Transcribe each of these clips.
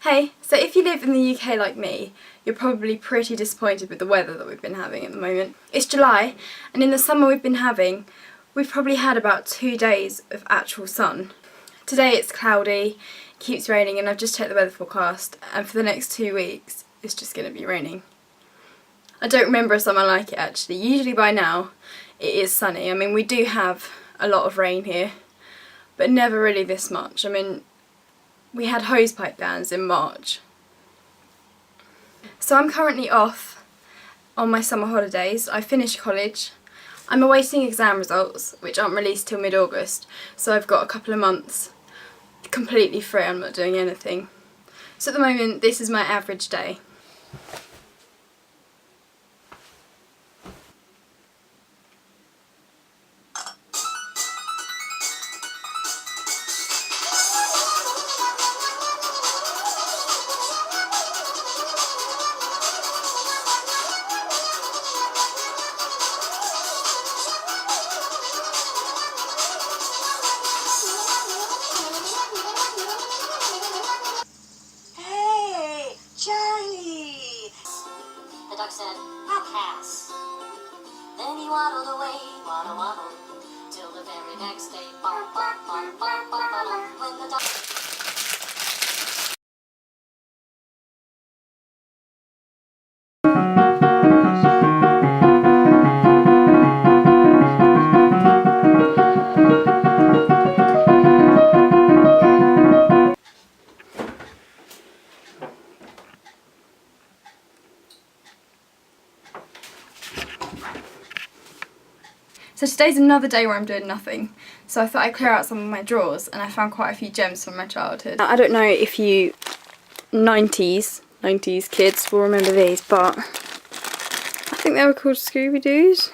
Hey, so if you live in the UK like me, you're probably pretty disappointed with the weather that we've been having at the moment. It's July, and in the summer we've probably had about 2 days of actual sun. Today it's cloudy, it keeps raining, and I've just checked the weather forecast, and for the next 2 weeks it's just going to be raining. I don't remember a summer like it actually. Usually by now it is sunny. I mean, we do have a lot of rain here, but never really this much. I mean, we had hosepipe bans in March. So I'm currently off on my summer holidays. I finished college. I'm awaiting exam results, which aren't released till mid-August, so I've got a couple of months completely free. I'm not doing anything. So at the moment, this is my average day. The duck said, "I'll pass." Then he waddled away, waddle, waddle, till the very next day. Bark, bark, bark, bark, bark, bark, when the duck... So today's another day where I'm doing nothing. So I thought I'd clear out some of my drawers, and I found quite a few gems from my childhood. Now, I don't know if you 90s kids will remember these, but I think they were called Scooby-Doos.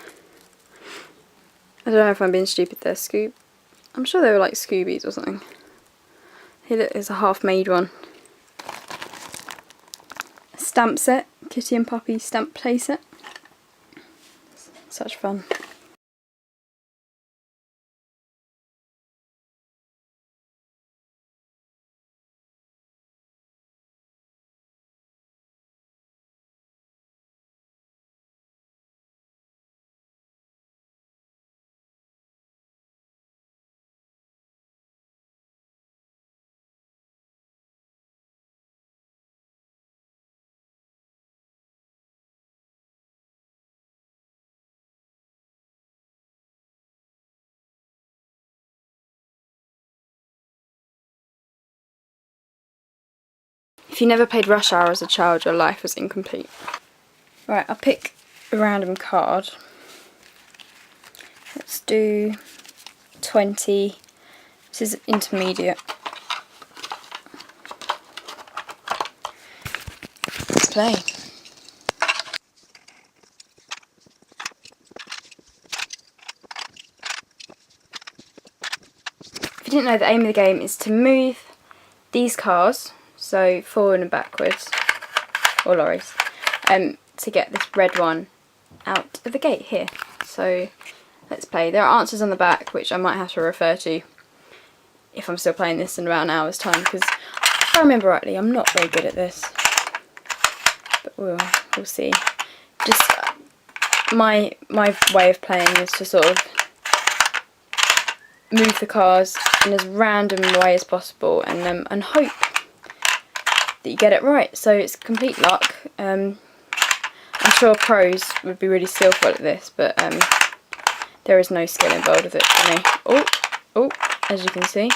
I don't know if I'm being stupid there, I'm sure they were like Scoobies or something. Here look, there's a half-made one. A stamp set, Kitty and Puppy stamp play set. Such fun. If you never played Rushhour as a child, your life was incomplete. Right, I'll pick a random card. Let's do 20. This is intermediate. Let's play. If you didn't know, the aim of the game is to move these cars, so forward and backwards, or lorries, to get this red one out of the gate here. So let's play. There are answers on the back which I might have to refer to if I'm still playing this in about an hour's time, because if I remember rightly, I'm not very good at this, but we'll see. Just my way of playing is to sort of move the cars in as random way as possible, and hope that you get it right. So it's complete luck. I'm sure pros would be really skillful at this, but there is no skill involved with it for me. Oh, as you can see.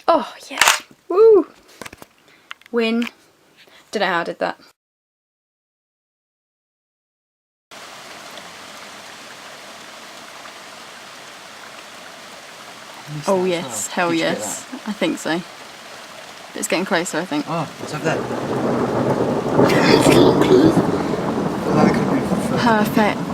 Oh yes, woo! Win. Don't know how I did that. Oh yes, hell yes. I think so. But it's getting closer, I think. Oh, what's over there? Perfect.